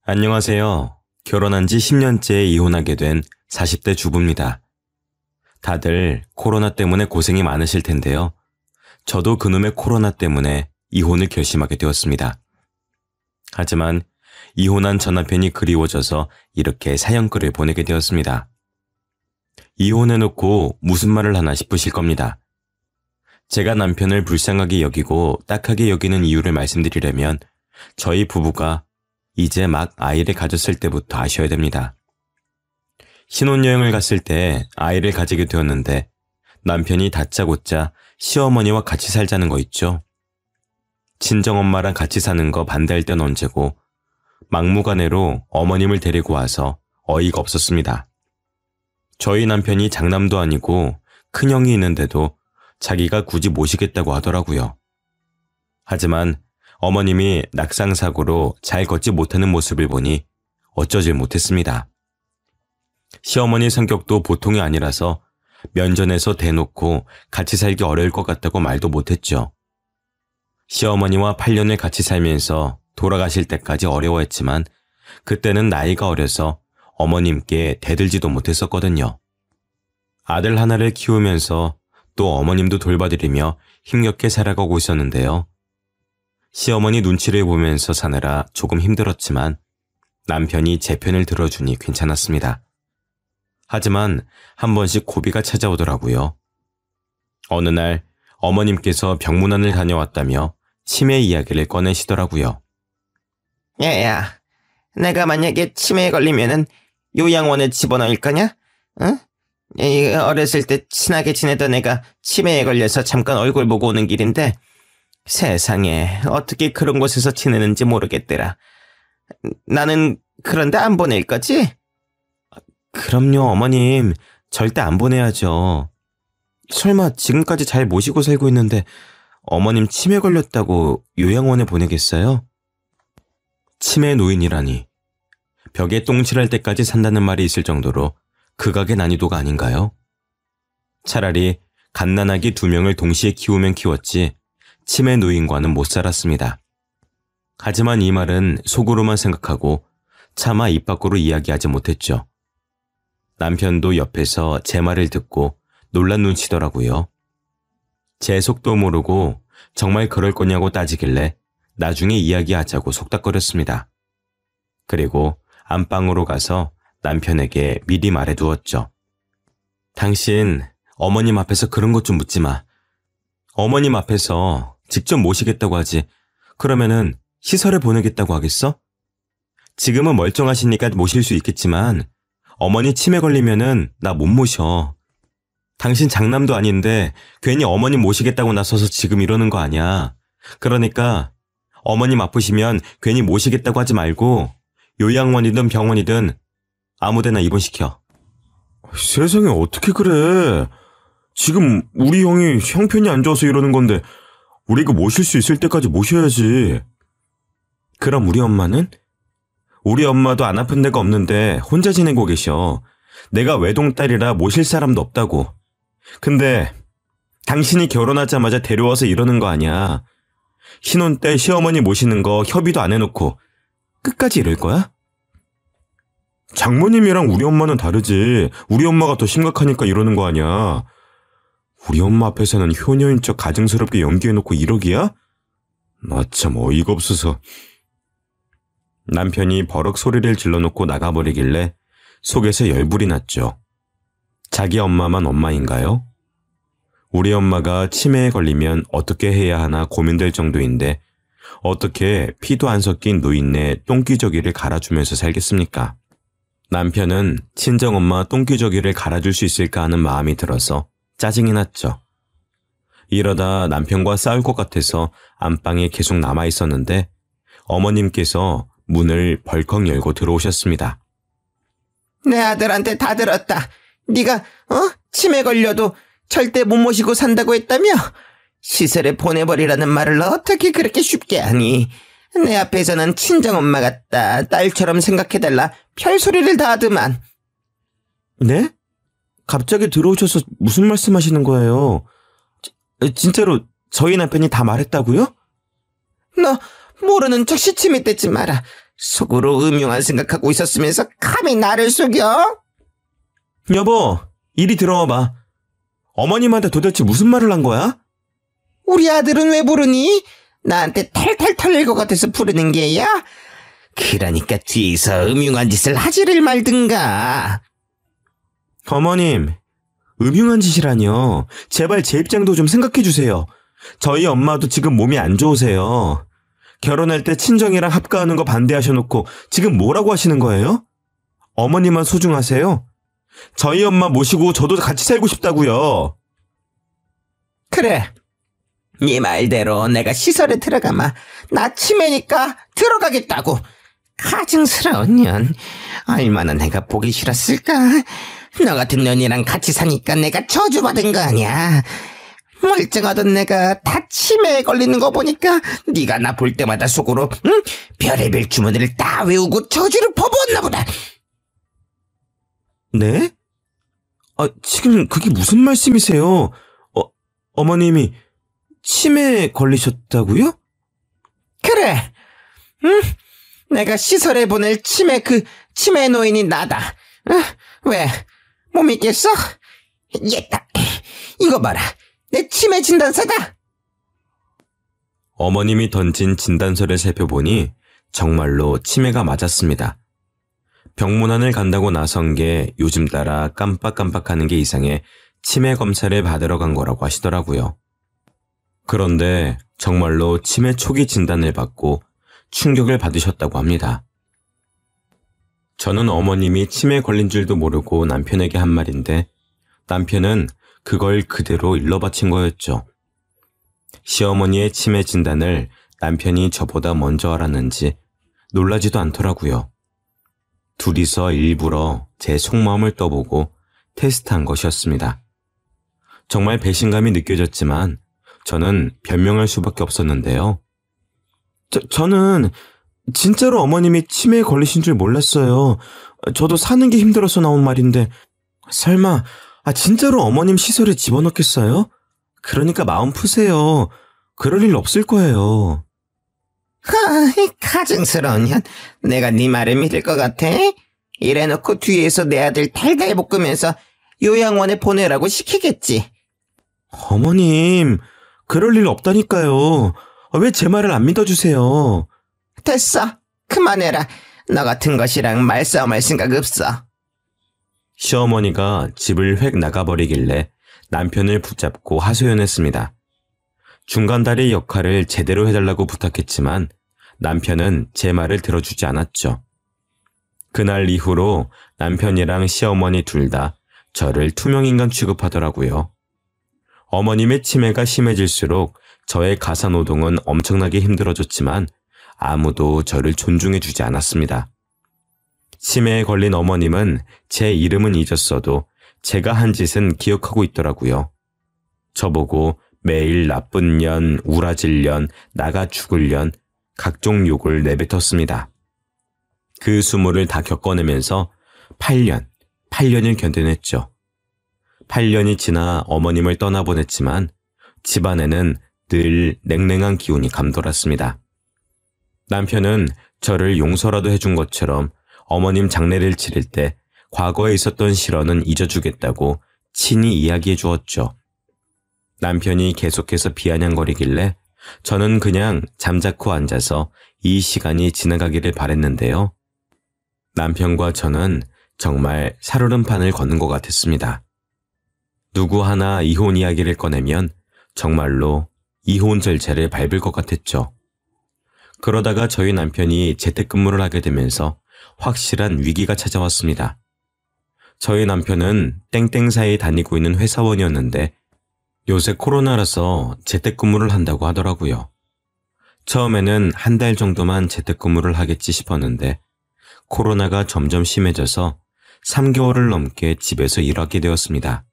안녕하세요. 결혼한 지 10년째 이혼하게 된 40대 주부입니다. 다들 코로나 때문에 고생이 많으실 텐데요. 저도 그놈의 코로나 때문에 이혼을 결심하게 되었습니다. 하지만 이혼한 전 남편이 그리워져서 이렇게 사연글을 보내게 되었습니다. 이혼해놓고 무슨 말을 하나 싶으실 겁니다. 제가 남편을 불쌍하게 여기고 딱하게 여기는 이유를 말씀드리려면 저희 부부가 이제 막 아이를 가졌을 때부터 아셔야 됩니다. 신혼여행을 갔을 때 아이를 가지게 되었는데 남편이 다짜고짜 시어머니와 같이 살자는 거 있죠. 친정엄마랑 같이 사는 거 반대할 땐 언제고 막무가내로 어머님을 데리고 와서 어이가 없었습니다. 저희 남편이 장남도 아니고 큰형이 있는데도 자기가 굳이 모시겠다고 하더라고요. 하지만 어머님이 낙상사고로 잘 걷지 못하는 모습을 보니 어쩌질 못했습니다. 시어머니 성격도 보통이 아니라서 면전에서 대놓고 같이 살기 어려울 것 같다고 말도 못했죠. 시어머니와 8년을 같이 살면서 돌아가실 때까지 어려워했지만 그때는 나이가 어려서 어머님께 대들지도 못했었거든요. 아들 하나를 키우면서 또 어머님도 돌봐드리며 힘겹게 살아가고 있었는데요. 시어머니 눈치를 보면서 사느라 조금 힘들었지만 남편이 제 편을 들어주니 괜찮았습니다. 하지만 한 번씩 고비가 찾아오더라고요. 어느 날 어머님께서 병문안을 다녀왔다며 치매 이야기를 꺼내시더라고요. 야야, 내가 만약에 치매에 걸리면은 요양원에 집어넣을 거냐? 응? 어렸을 때 친하게 지내던 애가 치매에 걸려서 잠깐 얼굴 보고 오는 길인데 세상에 어떻게 그런 곳에서 지내는지 모르겠더라. 나는 그런데 안 보낼 거지? 그럼요, 어머님. 절대 안 보내야죠. 설마 지금까지 잘 모시고 살고 있는데 어머님 치매 걸렸다고 요양원에 보내겠어요? 치매 노인이라니. 벽에 똥칠할 때까지 산다는 말이 있을 정도로 극악의 난이도가 아닌가요? 차라리 갓난아기 2명을 동시에 키우면 키웠지 치매 노인과는 못 살았습니다. 하지만 이 말은 속으로만 생각하고 차마 입 밖으로 이야기하지 못했죠. 남편도 옆에서 제 말을 듣고 놀란 눈치더라고요. 제 속도 모르고 정말 그럴 거냐고 따지길래 나중에 이야기하자고 속닥거렸습니다. 그리고 안방으로 가서 남편에게 미리 말해두었죠. 당신 어머님 앞에서 그런 것 좀 묻지 마. 어머님 앞에서 직접 모시겠다고 하지. 그러면은 시설에 보내겠다고 하겠어? 지금은 멀쩡하시니까 모실 수 있겠지만 어머니 치매 걸리면은 나 못 모셔. 당신 장남도 아닌데 괜히 어머님 모시겠다고 나서서 지금 이러는 거 아니야. 그러니까 어머님 아프시면 괜히 모시겠다고 하지 말고 요양원이든 병원이든 아무데나 입원시켜. 세상에 어떻게 그래. 지금 우리 형이 형편이 안 좋아서 이러는 건데 우리가 모실 수 있을 때까지 모셔야지. 그럼 우리 엄마는? 우리 엄마도 안 아픈 데가 없는데 혼자 지내고 계셔. 내가 외동딸이라 모실 사람도 없다고. 근데 당신이 결혼하자마자 데려와서 이러는 거 아니야. 신혼 때 시어머니 모시는 거 협의도 안 해놓고 끝까지 이럴 거야? 장모님이랑 우리 엄마는 다르지. 우리 엄마가 더 심각하니까 이러는 거 아니야. 우리 엄마 앞에서는 효녀인 척 가증스럽게 연기해놓고 이러기야? 나 참 어이가 없어서. 남편이 버럭 소리를 질러놓고 나가버리길래 속에서 열불이 났죠. 자기 엄마만 엄마인가요? 우리 엄마가 치매에 걸리면 어떻게 해야 하나 고민될 정도인데 어떻게 피도 안 섞인 노인네 똥기저귀를 갈아주면서 살겠습니까? 남편은 친정엄마 똥기저귀를 갈아줄 수 있을까 하는 마음이 들어서 짜증이 났죠. 이러다 남편과 싸울 것 같아서 안방에 계속 남아있었는데 어머님께서 문을 벌컥 열고 들어오셨습니다. 내 아들한테 다 들었다. 네가 치매 걸려도 절대 못 모시고 산다고 했다며? 시설에 보내버리라는 말을 어떻게 그렇게 쉽게 하니? 내 앞에서는 친정엄마 같다. 딸처럼 생각해달라. 별소리를 다 하더만. 네? 갑자기 들어오셔서 무슨 말씀하시는 거예요? 진짜로 저희 남편이 다 말했다고요? 너 모르는 척 시치미 떼지 마라. 속으로 음흉한 생각하고 있었으면서 감히 나를 속여? 여보, 이리 들어와봐. 어머님한테 도대체 무슨 말을 한 거야? 우리 아들은 왜 부르니? 나한테 탈탈 털릴 것 같아서 부르는 게야? 그러니까 뒤에서 음흉한 짓을 하지를 말든가. 어머님, 음흉한 짓이라뇨. 제발 제 입장도 좀 생각해 주세요. 저희 엄마도 지금 몸이 안 좋으세요. 결혼할 때 친정이랑 합가하는 거 반대하셔놓고 지금 뭐라고 하시는 거예요? 어머님만 소중하세요? 저희 엄마 모시고 저도 같이 살고 싶다고요. 그래, 네 말대로 내가 시설에 들어가마 나 치매니까 들어가겠다고. 가증스러운 년, 얼마나 내가 보기 싫었을까. 너 같은 년이랑 같이 사니까 내가 저주받은 거 아니야. 멀쩡하던 내가 다 치매에 걸리는 거 보니까 네가 나 볼 때마다 속으로 별의별 주문을 다 외우고 저주를 퍼부었나 보다. 네? 지금 그게 무슨 말씀이세요? 어머님이 치매에 걸리셨다고요? 그래, 내가 시설에 보낼 치매 노인이 나다. 왜? 못 믿겠어? 얘다, 이거 봐라, 내 치매 진단서다. 어머님이 던진 진단서를 살펴보니 정말로 치매가 맞았습니다. 병문안을 간다고 나선 게 요즘 따라 깜빡깜빡하는 게 이상해 치매 검사를 받으러 간 거라고 하시더라고요. 그런데 정말로 치매 초기 진단을 받고 충격을 받으셨다고 합니다. 저는 어머님이 치매에 걸린 줄도 모르고 남편에게 한 말인데 남편은 그걸 그대로 일러바친 거였죠. 시어머니의 치매 진단을 남편이 저보다 먼저 알았는지 놀라지도 않더라고요. 둘이서 일부러 제 속마음을 떠보고 테스트한 것이었습니다. 정말 배신감이 느껴졌지만 저는 변명할 수밖에 없었는데요. 저는 진짜로 어머님이 치매에 걸리신 줄 몰랐어요. 저도 사는 게 힘들어서 나온 말인데 설마 진짜로 어머님 시설에 집어넣겠어요? 그러니까 마음 푸세요. 그럴 일 없을 거예요. 가증스러운 년, 내가 네 말을 믿을 것 같아? 이래놓고 뒤에서 내 아들 달달 볶으면서 요양원에 보내라고 시키겠지. 어머님, 그럴 일 없다니까요. 왜 제 말을 안 믿어주세요? 됐어, 그만해라. 너 같은 것이랑 말싸움할 생각 없어. 시어머니가 집을 획 나가버리길래 남편을 붙잡고 하소연했습니다. 중간다리 역할을 제대로 해달라고 부탁했지만 남편은 제 말을 들어주지 않았죠. 그날 이후로 남편이랑 시어머니 둘 다 저를 투명인간 취급하더라고요. 어머님의 치매가 심해질수록 저의 가사노동은 엄청나게 힘들어졌지만 아무도 저를 존중해주지 않았습니다. 치매에 걸린 어머님은 제 이름은 잊었어도 제가 한 짓은 기억하고 있더라고요. 저보고 매일 나쁜 년, 우라질 년, 나가 죽을 년, 각종 욕을 내뱉었습니다. 그 수모를 다 겪어내면서 8년을 견뎌냈죠. 8년이 지나 어머님을 떠나보냈지만 집안에는 늘 냉랭한 기운이 감돌았습니다. 남편은 저를 용서라도 해준 것처럼 어머님 장례를 치를 때 과거에 있었던 실언은 잊어주겠다고 친히 이야기해 주었죠. 남편이 계속해서 비아냥거리길래 저는 그냥 잠자코 앉아서 이 시간이 지나가기를 바랬는데요. 남편과 저는 정말 살얼음판을 걷는 것 같았습니다. 누구 하나 이혼 이야기를 꺼내면 정말로 이혼 절차를 밟을 것 같았죠. 그러다가 저희 남편이 재택근무를 하게 되면서 확실한 위기가 찾아왔습니다. 저희 남편은 땡땡사에 다니고 있는 회사원이었는데 요새 코로나라서 재택근무를 한다고 하더라고요. 처음에는 한 달 정도만 재택근무를 하겠지 싶었는데 코로나가 점점 심해져서 3개월을 넘게 집에서 일하게 되었습니다.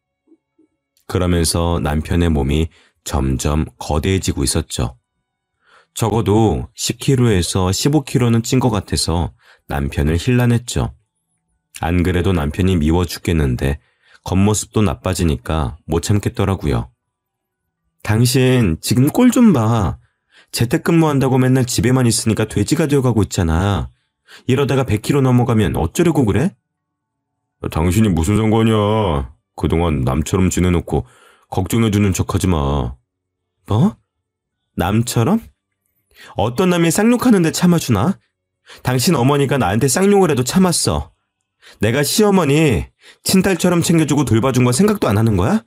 그러면서 남편의 몸이 점점 거대해지고 있었죠. 적어도 10kg에서 15kg는 찐 것 같아서 남편을 힐난했죠. 안 그래도 남편이 미워 죽겠는데 겉모습도 나빠지니까 못 참겠더라고요. 당신 지금 꼴 좀 봐. 재택근무한다고 맨날 집에만 있으니까 돼지가 되어가고 있잖아. 이러다가 100kg 넘어가면 어쩌려고 그래? 당신이 무슨 상관이야. 그동안 남처럼 지내놓고 걱정해주는 척하지 마. 뭐? 남처럼? 어떤 남이 쌍욕하는데 참아주나? 당신 어머니가 나한테 쌍욕을 해도 참았어. 내가 시어머니 친딸처럼 챙겨주고 돌봐준 건 생각도 안 하는 거야?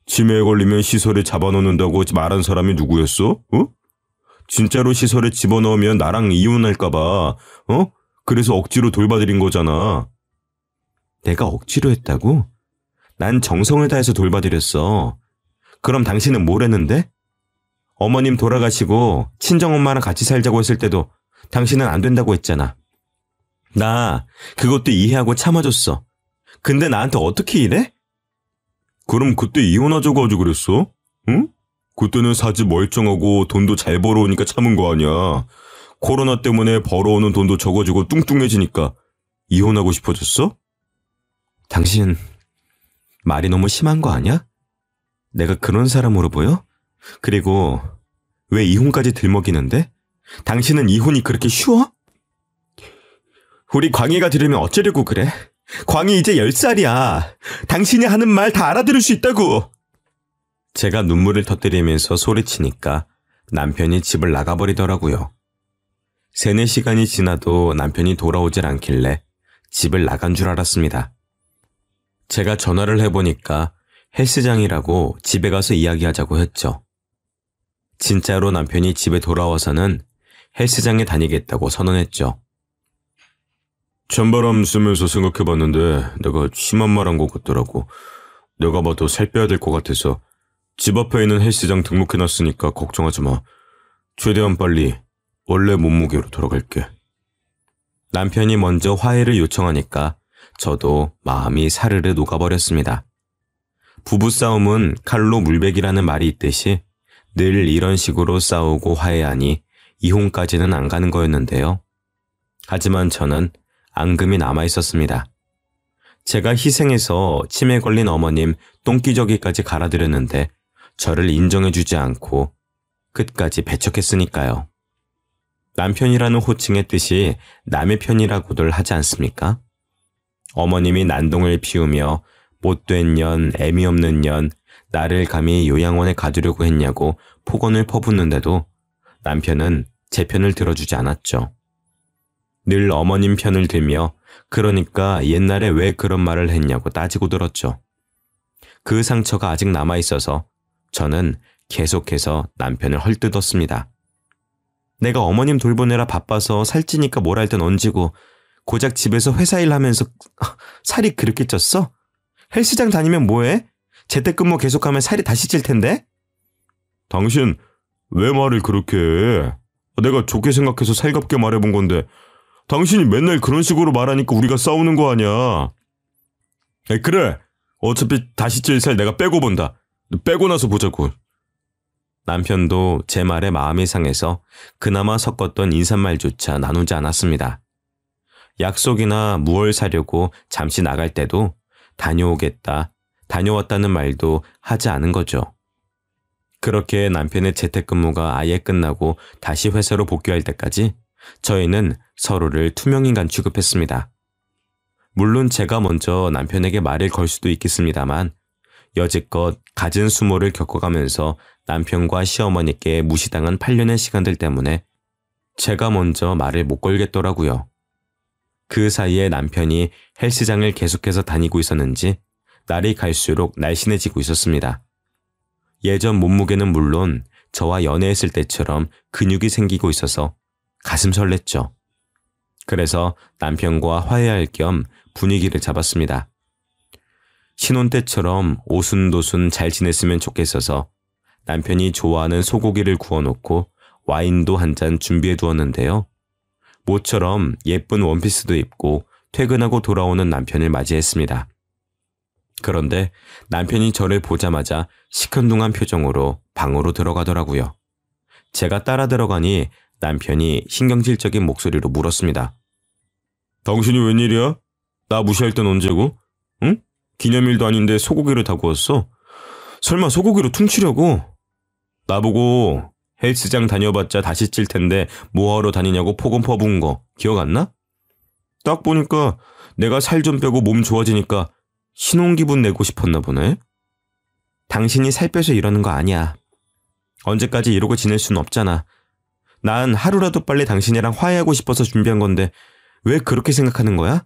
치매에 걸리면 시설에 잡아놓는다고 말한 사람이 누구였어? 어? 진짜로 시설에 집어넣으면 나랑 이혼할까봐, 어? 그래서 억지로 돌봐드린 거잖아. 내가 억지로 했다고? 난 정성을 다해서 돌봐드렸어. 그럼 당신은 뭘 했는데? 어머님 돌아가시고 친정엄마랑 같이 살자고 했을 때도 당신은 안 된다고 했잖아. 나 그것도 이해하고 참아줬어. 근데 나한테 어떻게 이래? 그럼 그때 이혼하자고 하지 그랬어? 응? 그때는 사지 멀쩡하고 돈도 잘 벌어오니까 참은 거 아니야. 코로나 때문에 벌어오는 돈도 적어지고 뚱뚱해지니까 이혼하고 싶어졌어? 당신 말이 너무 심한 거 아니야? 내가 그런 사람으로 보여? 그리고 왜 이혼까지 들먹이는데? 당신은 이혼이 그렇게 쉬워? 우리 광희가 들으면 어쩌려고 그래? 광희 이제 10살이야. 당신이 하는 말 다 알아들을 수 있다고. 제가 눈물을 터뜨리면서 소리치니까 남편이 집을 나가버리더라고요. 3-4시간이 지나도 남편이 돌아오질 않길래 집을 나간 줄 알았습니다. 제가 전화를 해보니까 헬스장이라고 집에 가서 이야기하자고 했죠. 진짜로 남편이 집에 돌아와서는 헬스장에 다니겠다고 선언했죠. 찬바람 쐬면서 생각해봤는데 내가 심한 말 한 것 같더라고. 내가 봐도 살 빼야 될 것 같아서 집 앞에 있는 헬스장 등록해놨으니까 걱정하지 마. 최대한 빨리 원래 몸무게로 돌아갈게. 남편이 먼저 화해를 요청하니까 저도 마음이 사르르 녹아버렸습니다. 부부싸움은 칼로 물베기라는 말이 있듯이 늘 이런 식으로 싸우고 화해하니 이혼까지는 안 가는 거였는데요. 하지만 저는 앙금이 남아있었습니다. 제가 희생해서 치매 걸린 어머님 똥기저귀까지 갈아드렸는데 저를 인정해주지 않고 끝까지 배척했으니까요. 남편이라는 호칭의 뜻이 남의 편이라고들 하지 않습니까? 어머님이 난동을 피우며 못된 년, 애미 없는 년, 나를 감히 요양원에 가두려고 했냐고 폭언을 퍼붓는데도 남편은 제 편을 들어주지 않았죠. 늘 어머님 편을 들며 그러니까 옛날에 왜 그런 말을 했냐고 따지고 들었죠. 그 상처가 아직 남아있어서 저는 계속해서 남편을 헐뜯었습니다. 내가 어머님 돌보느라 바빠서 살찌니까 뭘 할 땐 얹이고 고작 집에서 회사 일 하면서 살이 그렇게 쪘어? 헬스장 다니면 뭐해? 재택근무 계속하면 살이 다시 찔 텐데? 당신 왜 말을 그렇게 해? 내가 좋게 생각해서 살갑게 말해본 건데 당신이 맨날 그런 식으로 말하니까 우리가 싸우는 거 아니야. 그래. 어차피 다시 찔 살 내가 빼고 본다. 빼고 나서 보자고. 남편도 제 말에 마음이 상해서 그나마 섞었던 인사말조차 나누지 않았습니다. 약속이나 무얼 사려고 잠시 나갈 때도 다녀오겠다, 다녀왔다는 말도 하지 않은 거죠. 그렇게 남편의 재택근무가 아예 끝나고 다시 회사로 복귀할 때까지 저희는 서로를 투명인간 취급했습니다. 물론 제가 먼저 남편에게 말을 걸 수도 있겠습니다만 여지껏 갖은 수모를 겪어가면서 남편과 시어머니께 무시당한 8년의 시간들 때문에 제가 먼저 말을 못 걸겠더라고요. 그 사이에 남편이 헬스장을 계속해서 다니고 있었는지 날이 갈수록 날씬해지고 있었습니다. 예전 몸무게는 물론 저와 연애했을 때처럼 근육이 생기고 있어서 가슴 설렜죠. 그래서 남편과 화해할 겸 분위기를 잡았습니다. 신혼 때처럼 오순도순 잘 지냈으면 좋겠어서 남편이 좋아하는 소고기를 구워놓고 와인도 한 잔 준비해 두었는데요. 모처럼 예쁜 원피스도 입고 퇴근하고 돌아오는 남편을 맞이했습니다. 그런데 남편이 저를 보자마자 시큰둥한 표정으로 방으로 들어가더라고요. 제가 따라 들어가니 남편이 신경질적인 목소리로 물었습니다. 당신이 웬일이야? 나 무시할 땐 언제고? 응? 기념일도 아닌데 소고기를 다 구웠어? 설마 소고기로 퉁치려고? 나보고 헬스장 다녀봤자 다시 찔 텐데 뭐하러 다니냐고 폭언 퍼부은 거 기억 안 나? 딱 보니까 내가 살 좀 빼고 몸 좋아지니까 신혼기분 내고 싶었나 보네. 당신이 살 빼서 이러는 거 아니야. 언제까지 이러고 지낼 수는 없잖아. 난 하루라도 빨리 당신이랑 화해하고 싶어서 준비한 건데 왜 그렇게 생각하는 거야?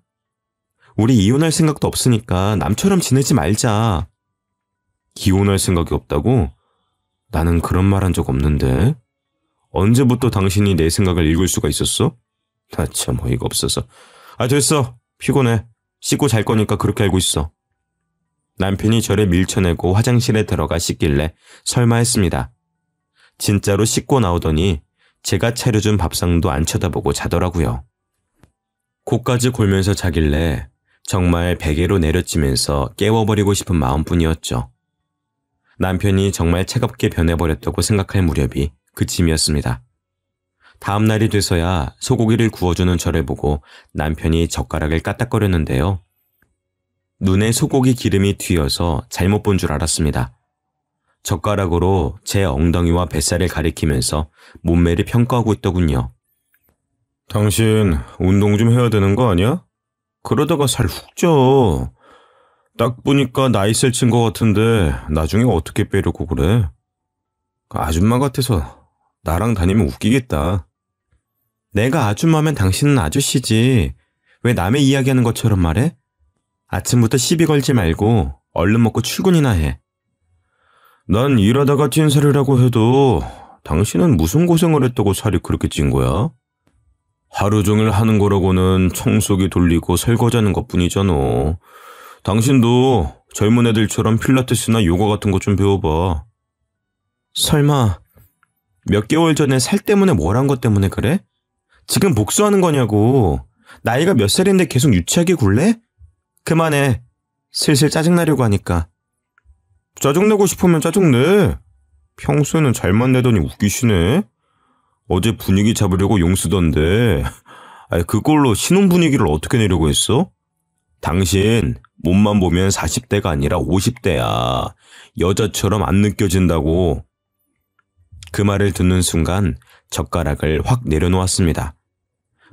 우리 이혼할 생각도 없으니까 남처럼 지내지 말자. 이혼할 생각이 없다고? 나는 그런 말 한 적 없는데. 언제부터 당신이 내 생각을 읽을 수가 있었어? 나 참 어이가 없어서. 됐어. 피곤해. 씻고 잘 거니까 그렇게 알고 있어. 남편이 저를 밀쳐내고 화장실에 들어가 씻길래 설마 했습니다. 진짜로 씻고 나오더니 제가 차려준 밥상도 안 쳐다보고 자더라고요. 코까지 골면서 자길래 정말 베개로 내려치면서 깨워버리고 싶은 마음뿐이었죠. 남편이 정말 차갑게 변해버렸다고 생각할 무렵이 그쯤이었습니다. 다음 날이 돼서야 소고기를 구워주는 저를 보고 남편이 젓가락을 까딱거렸는데요. 눈에 소고기 기름이 튀어서 잘못 본 줄 알았습니다. 젓가락으로 제 엉덩이와 뱃살을 가리키면서 몸매를 평가하고 있더군요. 당신 운동 좀 해야 되는 거 아니야? 그러다가 살 훅 쪄. 딱 보니까 나이 셀친 것 같은데 나중에 어떻게 빼려고 그래? 아줌마 같아서 나랑 다니면 웃기겠다. 내가 아줌마면 당신은 아저씨지. 왜 남의 이야기하는 것처럼 말해? 아침부터 시비 걸지 말고 얼른 먹고 출근이나 해. 난 일하다가 찐 살이라고 해도 당신은 무슨 고생을 했다고 살이 그렇게 찐 거야? 하루 종일 하는 거라고는 청소기 돌리고 설거지하는 것뿐이잖아. 당신도 젊은 애들처럼 필라테스나 요가 같은 거 좀 배워봐. 설마 몇 개월 전에 살 때문에 뭘 한 것 때문에 그래? 지금 복수하는 거냐고. 나이가 몇 살인데 계속 유치하게 굴래? 그만해. 슬슬 짜증나려고 하니까. 짜증내고 싶으면 짜증내. 평소에는 잘만 내더니 웃기시네. 어제 분위기 잡으려고 용 쓰던데 그걸로 신혼 분위기를 어떻게 내려고 했어? 당신 몸만 보면 40대가 아니라 50대야. 여자처럼 안 느껴진다고. 그 말을 듣는 순간 젓가락을 확 내려놓았습니다.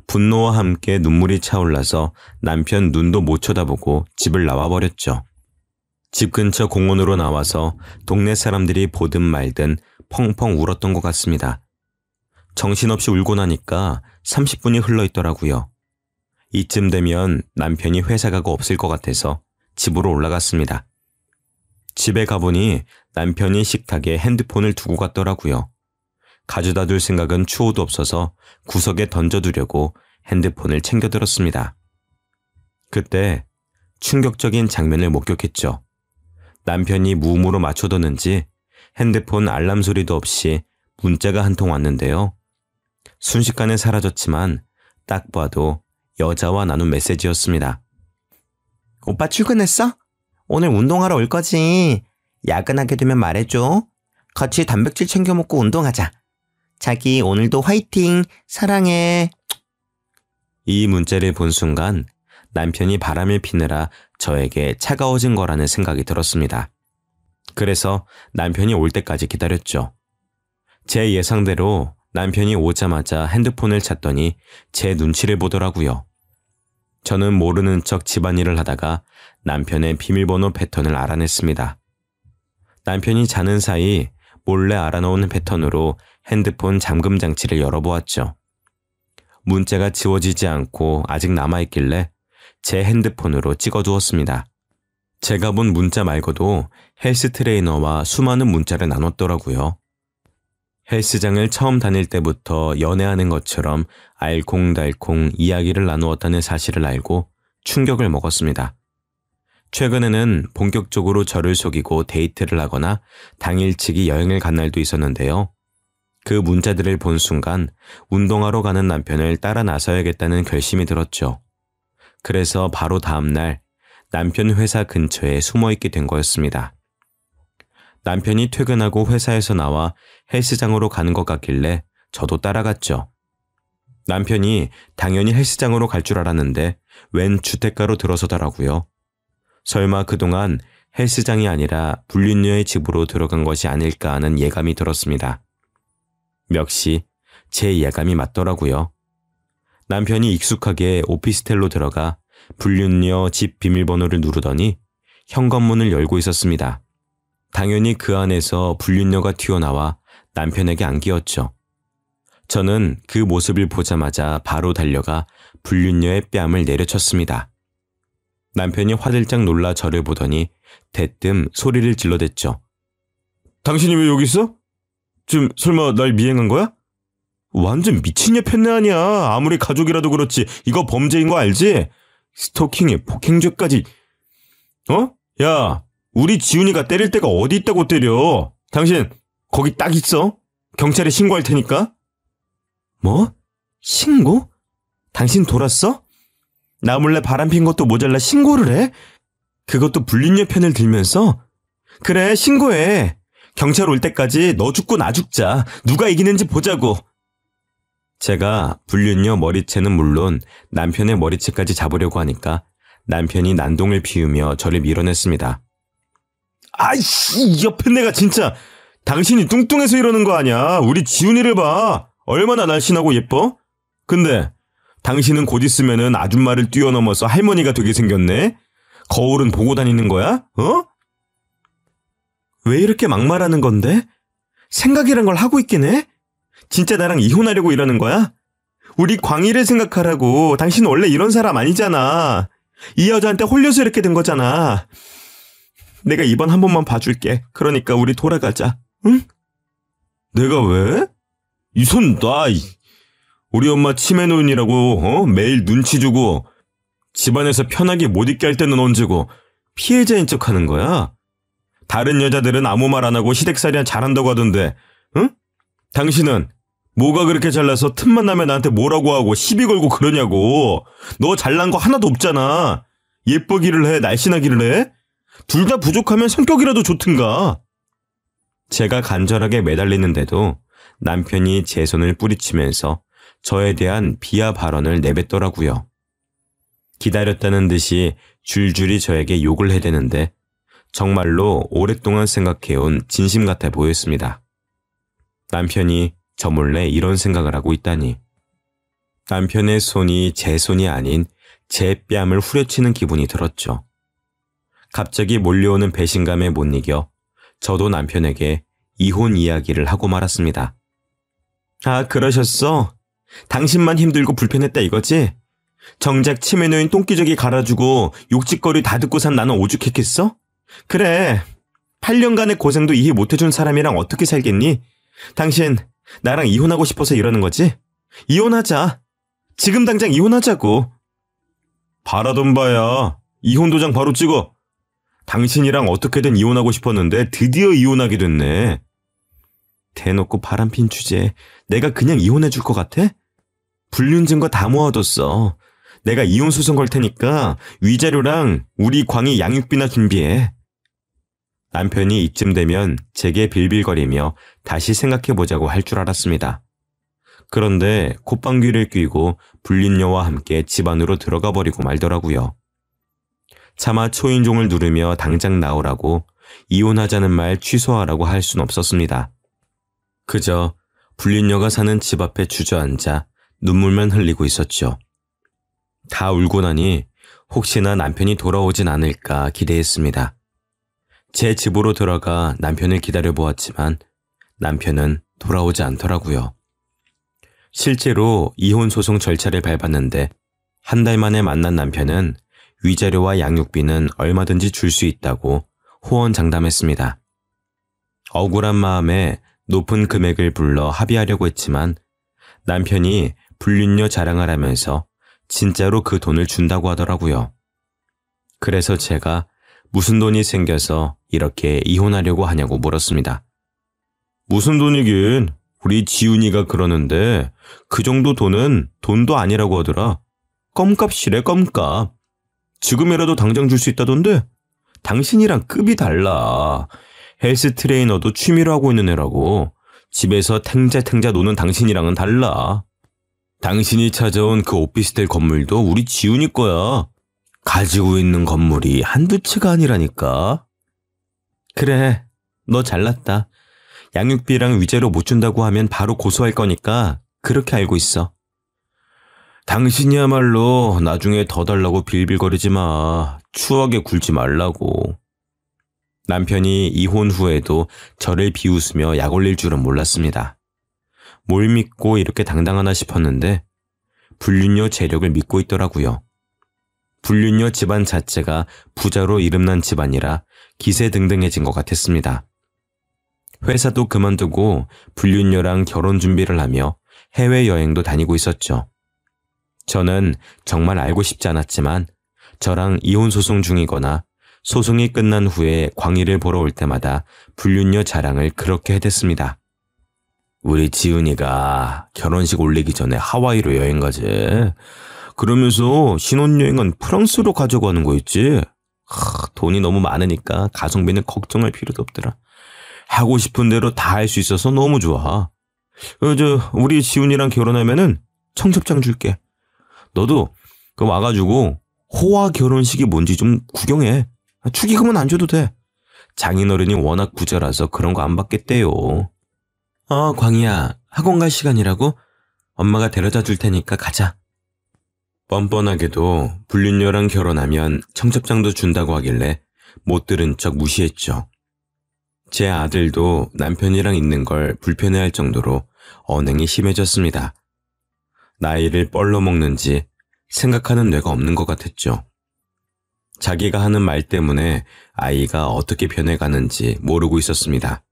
분노와 함께 눈물이 차올라서 남편 눈도 못 쳐다보고 집을 나와버렸죠. 집 근처 공원으로 나와서 동네 사람들이 보든 말든 펑펑 울었던 것 같습니다. 정신없이 울고 나니까 30분이 흘러있더라고요. 이쯤 되면 남편이 회사 가고 없을 것 같아서 집으로 올라갔습니다. 집에 가보니 남편이 식탁에 핸드폰을 두고 갔더라고요. 가져다 둘 생각은 추호도 없어서 구석에 던져두려고 핸드폰을 챙겨들었습니다. 그때 충격적인 장면을 목격했죠. 남편이 무음으로 맞춰뒀는지 핸드폰 알람 소리도 없이 문자가 한 통 왔는데요. 순식간에 사라졌지만 딱 봐도 여자와 나눈 메시지였습니다. 오빠 출근했어? 오늘 운동하러 올 거지? 야근하게 되면 말해줘. 같이 단백질 챙겨 먹고 운동하자. 자기 오늘도 화이팅! 사랑해! 이 문자를 본 순간 남편이 바람을 피느라 저에게 차가워진 거라는 생각이 들었습니다. 그래서 남편이 올 때까지 기다렸죠. 제 예상대로 남편이 오자마자 핸드폰을 찾더니 제 눈치를 보더라고요. 저는 모르는 척 집안일을 하다가 남편의 비밀번호 패턴을 알아냈습니다. 남편이 자는 사이 몰래 알아놓은 패턴으로 핸드폰 잠금 장치를 열어보았죠. 문자가 지워지지 않고 아직 남아있길래 제 핸드폰으로 찍어두었습니다. 제가 본 문자 말고도 헬스 트레이너와 수많은 문자를 나눴더라고요. 헬스장을 처음 다닐 때부터 연애하는 것처럼 알콩달콩 이야기를 나누었다는 사실을 알고 충격을 먹었습니다. 최근에는 본격적으로 저를 속이고 데이트를 하거나 당일치기 여행을 간 날도 있었는데요. 그 문자들을 본 순간 운동하러 가는 남편을 따라 나서야겠다는 결심이 들었죠. 그래서 바로 다음 날 남편 회사 근처에 숨어있게 된 거였습니다. 남편이 퇴근하고 회사에서 나와 헬스장으로 가는 것 같길래 저도 따라갔죠. 남편이 당연히 헬스장으로 갈 줄 알았는데 웬 주택가로 들어서더라고요. 설마 그동안 헬스장이 아니라 불륜녀의 집으로 들어간 것이 아닐까 하는 예감이 들었습니다. 역시 제 예감이 맞더라고요. 남편이 익숙하게 오피스텔로 들어가 불륜녀 집 비밀번호를 누르더니 현관문을 열고 있었습니다. 당연히 그 안에서 불륜녀가 튀어나와 남편에게 안기었죠. 저는 그 모습을 보자마자 바로 달려가 불륜녀의 뺨을 내려쳤습니다. 남편이 화들짝 놀라 저를 보더니 대뜸 소리를 질러댔죠. 당신이 왜 여기 있어? 지금 설마 날 미행한 거야? 완전 미친 여편네 아니야. 아무리 가족이라도 그렇지 이거 범죄인 거 알지? 스토킹에 폭행죄까지. 야, 우리 지훈이가 때릴 데가 어디 있다고 때려. 당신 거기 딱 있어. 경찰에 신고할 테니까. 뭐? 신고? 당신 돌았어? 나 몰래 바람핀 것도 모자라 신고를 해? 그것도 불륜녀 편을 들면서? 그래, 신고해. 경찰 올 때까지 너 죽고 나 죽자. 누가 이기는지 보자고. 제가 불륜녀 머리채는 물론 남편의 머리채까지 잡으려고 하니까 남편이 난동을 피우며 저를 밀어냈습니다. 아이씨, 이 옆에 내가 진짜. 당신이 뚱뚱해서 이러는 거 아니야. 우리 지훈이를 봐. 얼마나 날씬하고 예뻐? 근데 당신은 곧 있으면은 아줌마를 뛰어넘어서 할머니가 되게 생겼네? 거울은 보고 다니는 거야? 왜 이렇게 막말하는 건데? 생각이란 걸 하고 있긴 해? 진짜 나랑 이혼하려고 이러는 거야? 우리 광희를 생각하라고. 당신 원래 이런 사람 아니잖아. 이 여자한테 홀려서 이렇게 된 거잖아. 내가 이번 한 번만 봐줄게. 그러니까 우리 돌아가자. 응? 내가 왜? 이 손 놔. 우리 엄마 치매 노인이라고 매일 눈치 주고 집안에서 편하게 못 있게 할 때는 언제고 피해자인 척 하는 거야? 다른 여자들은 아무 말 안 하고 시댁살이나 잘한다고 하던데, 응? 당신은 뭐가 그렇게 잘나서 틈만 나면 나한테 뭐라고 하고 시비 걸고 그러냐고. 너 잘난 거 하나도 없잖아. 예쁘기를 해, 날씬하기를 해? 둘 다 부족하면 성격이라도 좋든가. 제가 간절하게 매달리는데도 남편이 제 손을 뿌리치면서 저에 대한 비하 발언을 내뱉더라고요. 기다렸다는 듯이 줄줄이 저에게 욕을 해대는데 정말로 오랫동안 생각해온 진심 같아 보였습니다. 남편이 저 몰래 이런 생각을 하고 있다니. 남편의 손이 제 손이 아닌 제 뺨을 후려치는 기분이 들었죠. 갑자기 몰려오는 배신감에 못 이겨 저도 남편에게 이혼 이야기를 하고 말았습니다. 아, 그러셨어? 당신만 힘들고 불편했다 이거지? 정작 치매 놓인 똥기저귀 갈아주고 욕짓거리 다 듣고 산 나는 오죽했겠어? 그래, 8년간의 고생도 이해 못해준 사람이랑 어떻게 살겠니? 당신 나랑 이혼하고 싶어서 이러는 거지? 이혼하자. 지금 당장 이혼하자고. 바라던 바야. 이혼 도장 바로 찍어. 당신이랑 어떻게든 이혼하고 싶었는데 드디어 이혼하게 됐네. 대놓고 바람핀 주제에 내가 그냥 이혼해 줄 것 같아? 불륜 증거 다 모아뒀어. 내가 이혼 소송 걸 테니까 위자료랑 우리 광희 양육비나 준비해. 남편이 이쯤 되면 제게 빌빌거리며 다시 생각해보자고 할 줄 알았습니다. 그런데 콧방귀를 뀌고 불륜녀와 함께 집 안으로 들어가 버리고 말더라고요. 차마 초인종을 누르며 당장 나오라고 이혼하자는 말 취소하라고 할 순 없었습니다. 그저 불륜녀가 사는 집 앞에 주저앉아 눈물만 흘리고 있었죠. 다 울고 나니 혹시나 남편이 돌아오진 않을까 기대했습니다. 제 집으로 들어가 남편을 기다려보았지만 남편은 돌아오지 않더라고요. 실제로 이혼 소송 절차를 밟았는데 한 달 만에 만난 남편은 위자료와 양육비는 얼마든지 줄 수 있다고 호언장담했습니다. 억울한 마음에 높은 금액을 불러 합의하려고 했지만 남편이 불륜녀 자랑을 하면서 진짜로 그 돈을 준다고 하더라고요. 그래서 제가 무슨 돈이 생겨서 이렇게 이혼하려고 하냐고 물었습니다. 무슨 돈이긴, 우리 지훈이가 그러는데 그 정도 돈은 돈도 아니라고 하더라. 껌값이래, 껌값. 지금이라도 당장 줄 수 있다던데? 당신이랑 급이 달라. 헬스 트레이너도 취미로 하고 있는 애라고. 집에서 탱자탱자 노는 당신이랑은 달라. 당신이 찾아온 그 오피스텔 건물도 우리 지훈이 거야. 가지고 있는 건물이 한두 채가 아니라니까. 그래, 너 잘났다. 양육비랑 위자료 못 준다고 하면 바로 고소할 거니까 그렇게 알고 있어. 당신이야말로 나중에 더 달라고 빌빌거리지 마. 추억에 굴지 말라고. 남편이 이혼 후에도 저를 비웃으며 약 올릴 줄은 몰랐습니다. 뭘 믿고 이렇게 당당하나 싶었는데 불륜녀 재력을 믿고 있더라고요. 불륜녀 집안 자체가 부자로 이름난 집안이라 기세등등해진 것 같았습니다. 회사도 그만두고 불륜녀랑 결혼 준비를 하며 해외여행도 다니고 있었죠. 저는 정말 알고 싶지 않았지만 저랑 이혼소송 중이거나 소송이 끝난 후에 광희를 보러 올 때마다 불륜녀 자랑을 그렇게 해댔습니다. 우리 지은이가 결혼식 올리기 전에 하와이로 여행 가지. 그러면서 신혼여행은 프랑스로 가자고 하는 거 있지. 돈이 너무 많으니까 가성비는 걱정할 필요도 없더라. 하고 싶은 대로 다 할 수 있어서 너무 좋아. 우리 지훈이랑 결혼하면은 청첩장 줄게. 너도 와가지고 호화 결혼식이 뭔지 좀 구경해. 축의금은 안 줘도 돼. 장인어른이 워낙 부자라서 그런 거 안 받겠대요. 광희야, 학원 갈 시간이라고? 엄마가 데려다 줄 테니까 가자. 뻔뻔하게도 불륜녀랑 결혼하면 청첩장도 준다고 하길래 못 들은 척 무시했죠. 제 아들도 남편이랑 있는 걸 불편해할 정도로 언행이 심해졌습니다. 나이를 뻘로 먹는지 생각하는 뇌가 없는 것 같았죠. 자기가 하는 말 때문에 아이가 어떻게 변해가는지 모르고 있었습니다.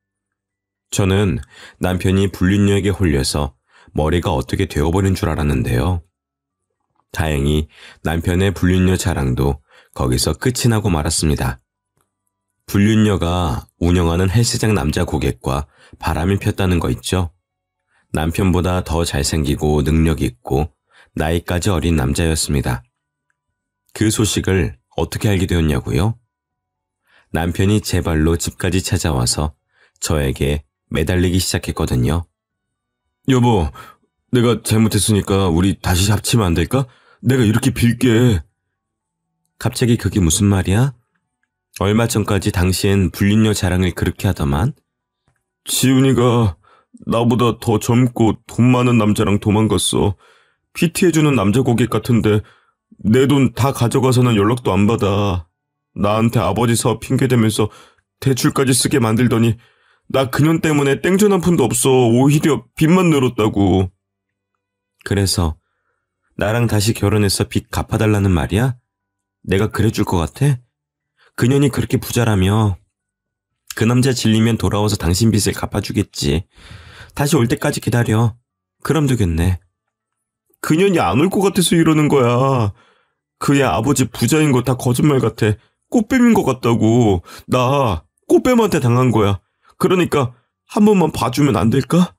저는 남편이 불륜녀에게 홀려서 머리가 어떻게 되어버린 줄 알았는데요. 다행히 남편의 불륜녀 자랑도 거기서 끝이 나고 말았습니다. 불륜녀가 운영하는 헬스장 남자 고객과 바람이 폈다는 거 있죠? 남편보다 더 잘생기고 능력 있고 나이까지 어린 남자였습니다. 그 소식을 어떻게 알게 되었냐고요? 남편이 제 발로 집까지 찾아와서 저에게 매달리기 시작했거든요. 여보, 내가 잘못했으니까 우리 다시 합치면 안 될까? 내가 이렇게 빌게. 갑자기 그게 무슨 말이야? 얼마 전까지 당신 불륜녀 자랑을 그렇게 하더만. 지훈이가 나보다 더 젊고 돈 많은 남자랑 도망갔어. PT 해주는 남자 고객 같은데 내 돈 다 가져가서는 연락도 안 받아. 나한테 아버지 사업 핑계대면서 대출까지 쓰게 만들더니 나 그년 때문에 땡전 한 푼도 없어. 오히려 빚만 늘었다고. 그래서 나랑 다시 결혼해서 빚 갚아달라는 말이야? 내가 그래줄 것 같아? 그년이 그렇게 부자라며. 그 남자 질리면 돌아와서 당신 빚을 갚아주겠지. 다시 올 때까지 기다려. 그럼 되겠네. 그년이 안 올 것 같아서 이러는 거야. 그의 아버지 부자인 거 다 거짓말 같아. 꽃뱀인 것 같다고. 나 꽃뱀한테 당한 거야. 그러니까 한 번만 봐주면 안 될까?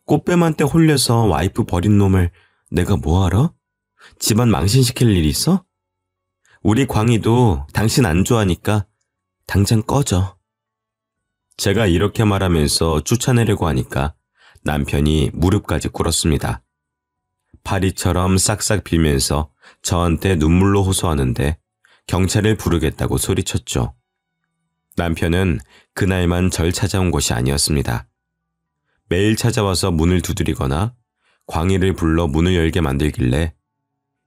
꽃뱀한테 홀려서 와이프 버린 놈을 내가 뭐 알아? 집안 망신시킬 일 있어? 우리 광희도 당신 안 좋아하니까 당장 꺼져. 제가 이렇게 말하면서 쫓아내려고 하니까 남편이 무릎까지 꿇었습니다. 파리처럼 싹싹 빌면서 저한테 눈물로 호소하는데 경찰을 부르겠다고 소리쳤죠. 남편은 그날만 절 찾아온 것이 아니었습니다. 매일 찾아와서 문을 두드리거나 광희를 불러 문을 열게 만들길래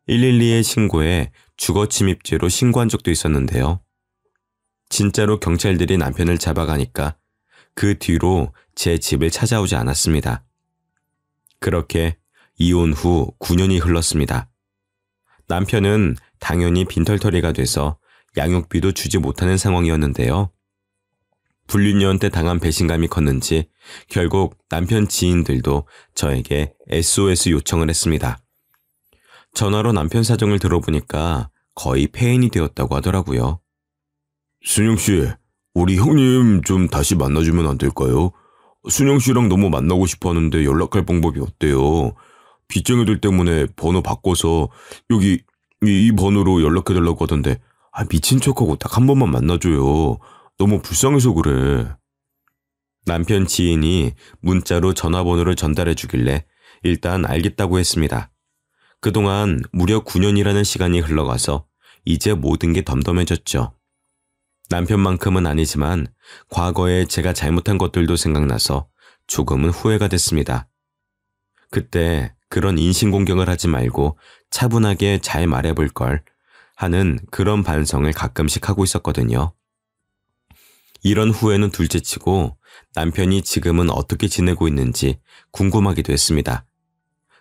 112에 신고해 주거침입죄로 신고한 적도 있었는데요. 진짜로 경찰들이 남편을 잡아가니까 그 뒤로 제 집을 찾아오지 않았습니다. 그렇게 이혼 후 9년이 흘렀습니다. 남편은 당연히 빈털터리가 돼서 양육비도 주지 못하는 상황이었는데요. 불륜녀한테 당한 배신감이 컸는지 결국 남편 지인들도 저에게 SOS 요청을 했습니다. 전화로 남편 사정을 들어보니까 거의 폐인이 되었다고 하더라고요. 순영씨, 우리 형님 좀 다시 만나주면 안 될까요? 순영씨랑 너무 만나고 싶어 하는데 연락할 방법이 어때요? 빚쟁이들 때문에 번호 바꿔서 여기 이 번호로 연락해달라고 하던데 미친 척하고 딱 한 번만 만나줘요. 너무 불쌍해서 그래. 남편 지인이 문자로 전화번호를 전달해 주길래 일단 알겠다고 했습니다. 그동안 무려 9년이라는 시간이 흘러가서 이제 모든 게 덤덤해졌죠. 남편만큼은 아니지만 과거에 제가 잘못한 것들도 생각나서 조금은 후회가 됐습니다. 그때 그런 인신공격을 하지 말고 차분하게 잘 말해볼 걸 하는 그런 반성을 가끔씩 하고 있었거든요. 이런 후회는 둘째치고 남편이 지금은 어떻게 지내고 있는지 궁금하기도 했습니다.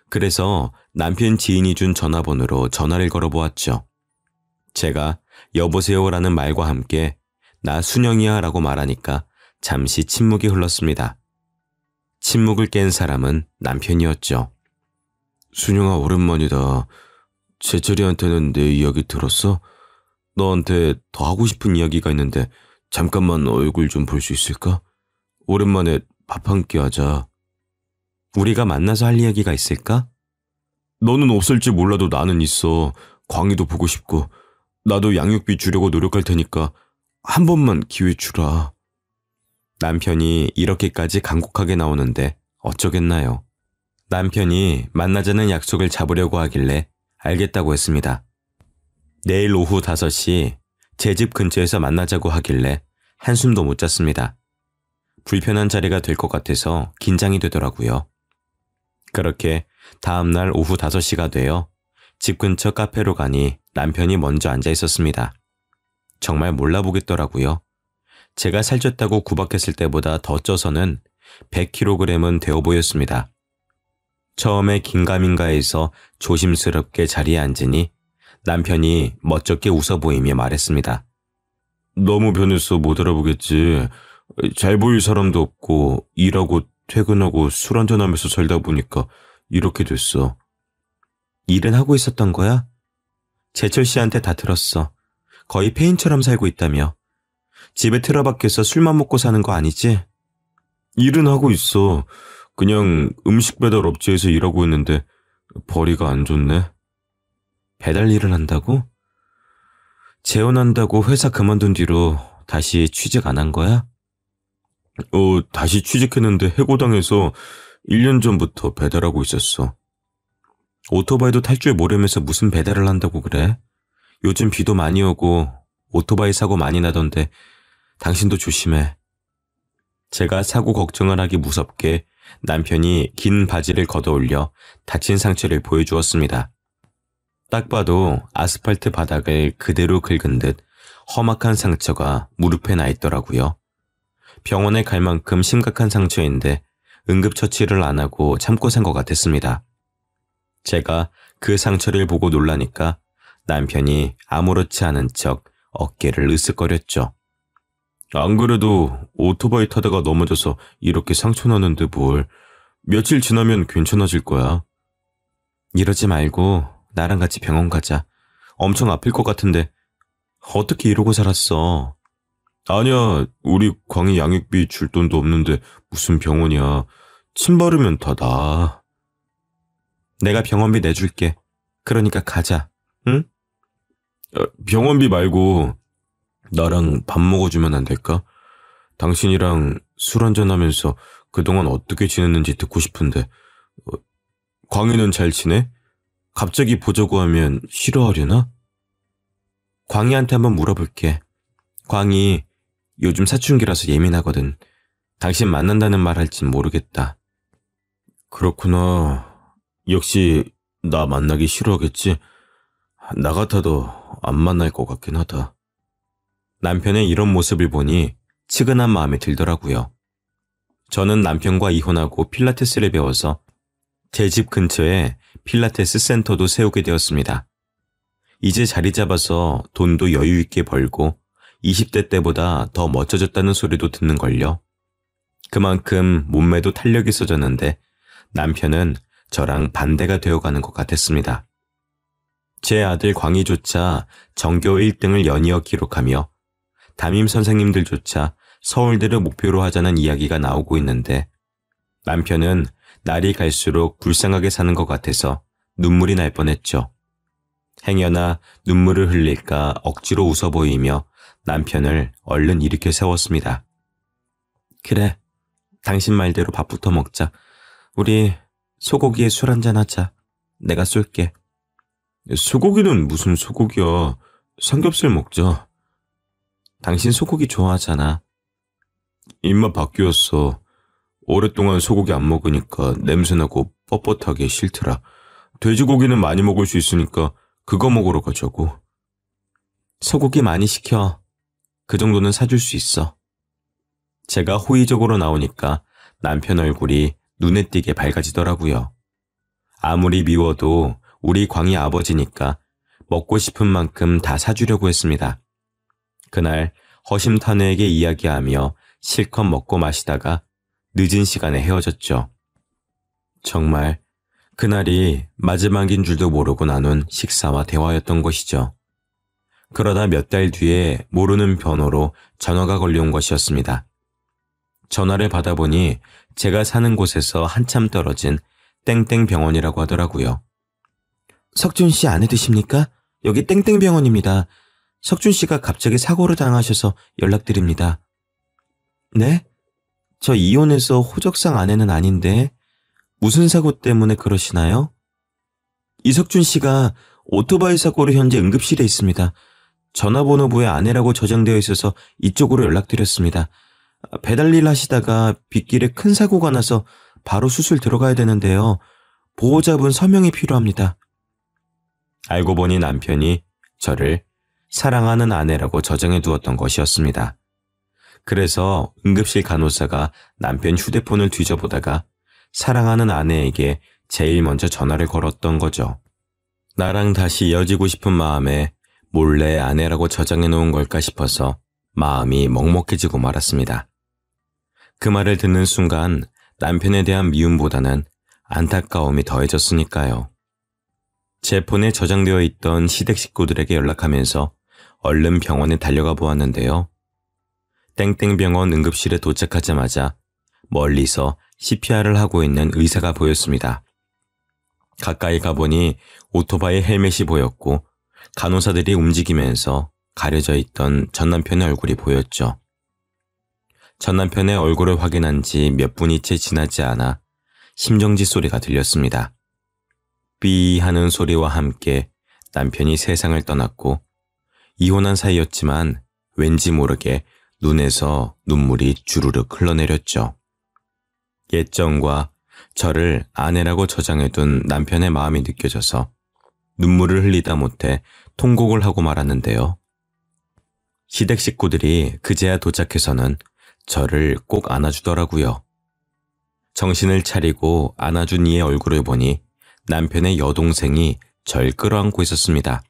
그래서 남편 지인이 준 전화번호로 전화를 걸어보았죠. 제가 여보세요라는 말과 함께 나 순영이야 라고 말하니까 잠시 침묵이 흘렀습니다. 침묵을 깬 사람은 남편이었죠. 순영아, 오랜만이다. 제철이한테는 내 이야기 들었어? 너한테 더 하고 싶은 이야기가 있는데 잠깐만 얼굴 좀 볼 수 있을까? 오랜만에 밥 한 끼 하자. 우리가 만나서 할 이야기가 있을까? 너는 없을지 몰라도 나는 있어. 광희도 보고 싶고. 나도 양육비 주려고 노력할 테니까 한 번만 기회 주라. 남편이 이렇게까지 간곡하게 나오는데 어쩌겠나요. 남편이 만나자는 약속을 잡으려고 하길래 알겠다고 했습니다. 내일 오후 5시 제 집 근처에서 만나자고 하길래 한숨도 못 잤습니다. 불편한 자리가 될 것 같아서 긴장이 되더라고요. 그렇게 다음날 오후 5시가 되어 집 근처 카페로 가니 남편이 먼저 앉아 있었습니다. 정말 몰라보겠더라고요. 제가 살쪘다고 구박했을 때보다 더 쪄서는 100kg은 되어 보였습니다. 처음에 긴가민가해서 조심스럽게 자리에 앉으니 남편이 멋쩍게 웃어 보이며 말했습니다. 너무 변했어. 못 알아보겠지. 잘 보일 사람도 없고 일하고 퇴근하고 술 한잔하면서 살다 보니까 이렇게 됐어. 일은 하고 있었던 거야? 제철 씨한테 다 들었어. 거의 폐인처럼 살고 있다며. 집에 틀어박혀서 술만 먹고 사는 거 아니지? 일은 하고 있어. 그냥 음식 배달 업체에서 일하고 있는데 벌이가 안 좋네. 배달 일을 한다고? 재혼한다고 회사 그만둔 뒤로 다시 취직 안 한 거야? 다시 취직했는데 해고당해서 1년 전부터 배달하고 있었어. 오토바이도 탈 줄 모르면서 무슨 배달을 한다고 그래? 요즘 비도 많이 오고 오토바이 사고 많이 나던데 당신도 조심해. 제가 사고 걱정을 하기 무섭게 남편이 긴 바지를 걷어올려 다친 상처를 보여주었습니다. 딱 봐도 아스팔트 바닥을 그대로 긁은 듯 험악한 상처가 무릎에 나 있더라고요. 병원에 갈 만큼 심각한 상처인데 응급처치를 안 하고 참고 산 것 같았습니다. 제가 그 상처를 보고 놀라니까 남편이 아무렇지 않은 척 어깨를 으쓱거렸죠. 안 그래도 오토바이 타다가 넘어져서 이렇게 상처 나는데 뭘. 며칠 지나면 괜찮아질 거야. 이러지 말고 나랑 같이 병원 가자. 엄청 아플 것 같은데 어떻게 이러고 살았어? 아니야, 우리 광희 양육비 줄 돈도 없는데 무슨 병원이야. 침 바르면 다 나아. 내가 병원비 내줄게. 그러니까 가자. 응? 병원비 말고 나랑 밥 먹어주면 안 될까? 당신이랑 술 한잔하면서 그동안 어떻게 지냈는지 듣고 싶은데. 광희는 잘 지내? 갑자기 보자고 하면 싫어하려나? 광희한테 한번 물어볼게. 광희 요즘 사춘기라서 예민하거든. 당신 만난다는 말 할진 모르겠다. 그렇구나. 역시 나 만나기 싫어하겠지? 나 같아도 안 만날 것 같긴 하다. 남편의 이런 모습을 보니 측은한 마음이 들더라고요. 저는 남편과 이혼하고 필라테스를 배워서 제 집 근처에 필라테스 센터도 세우게 되었습니다. 이제 자리 잡아서 돈도 여유 있게 벌고 20대 때보다 더 멋져졌다는 소리도 듣는걸요. 그만큼 몸매도 탄력이 있어졌는데 남편은 저랑 반대가 되어가는 것 같았습니다. 제 아들 광희조차 전교 1등을 연이어 기록하며 담임 선생님들조차 서울대를 목표로 하자는 이야기가 나오고 있는데 남편은 날이 갈수록 불쌍하게 사는 것 같아서 눈물이 날 뻔했죠. 행여나 눈물을 흘릴까 억지로 웃어 보이며 남편을 얼른 일으켜 세웠습니다. 그래, 당신 말대로 밥부터 먹자. 우리 소고기에 술 한잔 하자. 내가 쏠게. 소고기는 무슨 소고기야. 삼겹살 먹자. 당신 소고기 좋아하잖아. 입맛 바뀌었어. 오랫동안 소고기 안 먹으니까 냄새나고 뻣뻣하게 싫더라. 돼지고기는 많이 먹을 수 있으니까 그거 먹으러 가자고. 소고기 많이 시켜. 그 정도는 사줄 수 있어. 제가 호의적으로 나오니까 남편 얼굴이 눈에 띄게 밝아지더라고요. 아무리 미워도 우리 광희 아버지니까 먹고 싶은 만큼 다 사주려고 했습니다. 그날 허심탄회하게 이야기하며 실컷 먹고 마시다가 늦은 시간에 헤어졌죠. 정말 그날이 마지막인 줄도 모르고 나눈 식사와 대화였던 것이죠. 그러다 몇 달 뒤에 모르는 번호로 전화가 걸려온 것이었습니다. 전화를 받아보니 제가 사는 곳에서 한참 떨어진 땡땡 병원이라고 하더라고요. 석준 씨 아내 되십니까? 여기 땡땡 병원입니다. 석준 씨가 갑자기 사고를 당하셔서 연락드립니다. 네? 저 이혼해서 호적상 아내는 아닌데 무슨 사고 때문에 그러시나요? 이석준 씨가 오토바이 사고로 현재 응급실에 있습니다. 전화번호부에 아내라고 저장되어 있어서 이쪽으로 연락드렸습니다. 배달 일 하시다가 빗길에 큰 사고가 나서 바로 수술 들어가야 되는데요. 보호자분 서명이 필요합니다. 알고 보니 남편이 저를 사랑하는 아내라고 저장해 두었던 것이었습니다. 그래서 응급실 간호사가 남편 휴대폰을 뒤져보다가 사랑하는 아내에게 제일 먼저 전화를 걸었던 거죠. 나랑 다시 이어지고 싶은 마음에 몰래 아내라고 저장해 놓은 걸까 싶어서 마음이 먹먹해지고 말았습니다. 그 말을 듣는 순간 남편에 대한 미움보다는 안타까움이 더해졌으니까요. 제 폰에 저장되어 있던 시댁 식구들에게 연락하면서 얼른 병원에 달려가 보았는데요. 땡땡병원 응급실에 도착하자마자 멀리서 CPR을 하고 있는 의사가 보였습니다. 가까이 가보니 오토바이 헬멧이 보였고 간호사들이 움직이면서 가려져 있던 전 남편의 얼굴이 보였죠. 전 남편의 얼굴을 확인한 지 몇 분이 채 지나지 않아 심정지 소리가 들렸습니다. 삐 하는 소리와 함께 남편이 세상을 떠났고 이혼한 사이였지만 왠지 모르게 눈에서 눈물이 주르륵 흘러내렸죠. 옛정과 저를 아내라고 저장해둔 남편의 마음이 느껴져서 눈물을 흘리다 못해 통곡을 하고 말았는데요. 시댁 식구들이 그제야 도착해서는 저를 꼭 안아주더라고요. 정신을 차리고 안아준 이의 얼굴을 보니 남편의 여동생이 절 끌어안고 있었습니다.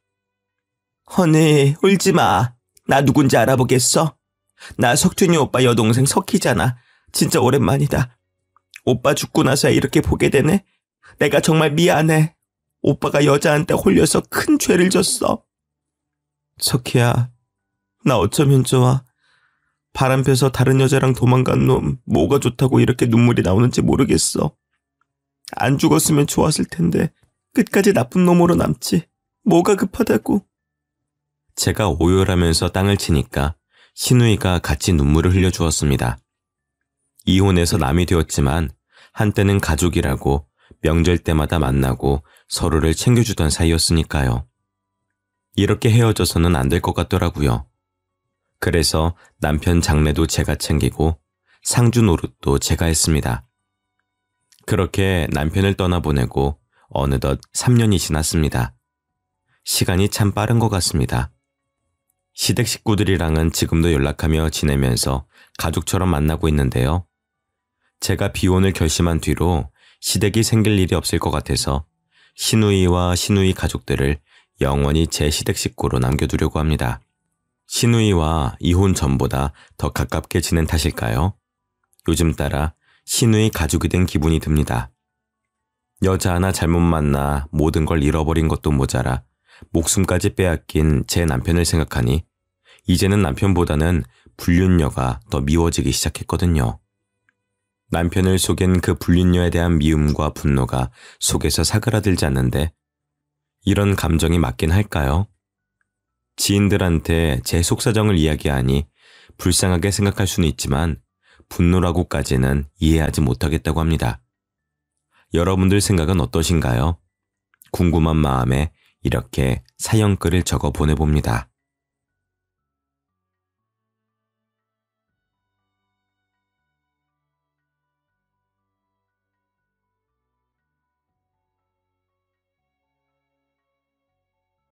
허니, 울지 마. 나 누군지 알아보겠어? 나 석준이 오빠 여동생 석희잖아. 진짜 오랜만이다. 오빠 죽고 나서야 이렇게 보게 되네. 내가 정말 미안해. 오빠가 여자한테 홀려서 큰 죄를 졌어. 석희야, 나 어쩌면 좋아. 바람 펴서 다른 여자랑 도망간 놈 뭐가 좋다고 이렇게 눈물이 나오는지 모르겠어. 안 죽었으면 좋았을 텐데 끝까지 나쁜 놈으로 남지. 뭐가 급하다고. 제가 오열하면서 땅을 치니까 신우이가 같이 눈물을 흘려주었습니다. 이혼해서 남이 되었지만 한때는 가족이라고 명절 때마다 만나고 서로를 챙겨주던 사이였으니까요. 이렇게 헤어져서는 안 될 것 같더라고요. 그래서 남편 장례도 제가 챙기고 상주 노릇도 제가 했습니다. 그렇게 남편을 떠나보내고 어느덧 3년이 지났습니다. 시간이 참 빠른 것 같습니다. 시댁 식구들이랑은 지금도 연락하며 지내면서 가족처럼 만나고 있는데요. 제가 비혼을 결심한 뒤로 시댁이 생길 일이 없을 것 같아서 신우이와 신우이 가족들을 영원히 제 시댁 식구로 남겨두려고 합니다. 신우이와 이혼 전보다 더 가깝게 지낸 탓일까요? 요즘 따라 신우이 가족이 된 기분이 듭니다. 여자 하나 잘못 만나 모든 걸 잃어버린 것도 모자라 목숨까지 빼앗긴 제 남편을 생각하니 이제는 남편보다는 불륜녀가 더 미워지기 시작했거든요. 남편을 속인 그 불륜녀에 대한 미움과 분노가 속에서 사그라들지 않는데 이런 감정이 맞긴 할까요? 지인들한테 제 속사정을 이야기하니 불쌍하게 생각할 수는 있지만 분노라고까지는 이해하지 못하겠다고 합니다. 여러분들 생각은 어떠신가요? 궁금한 마음에 이렇게 사연글을 적어 보내봅니다.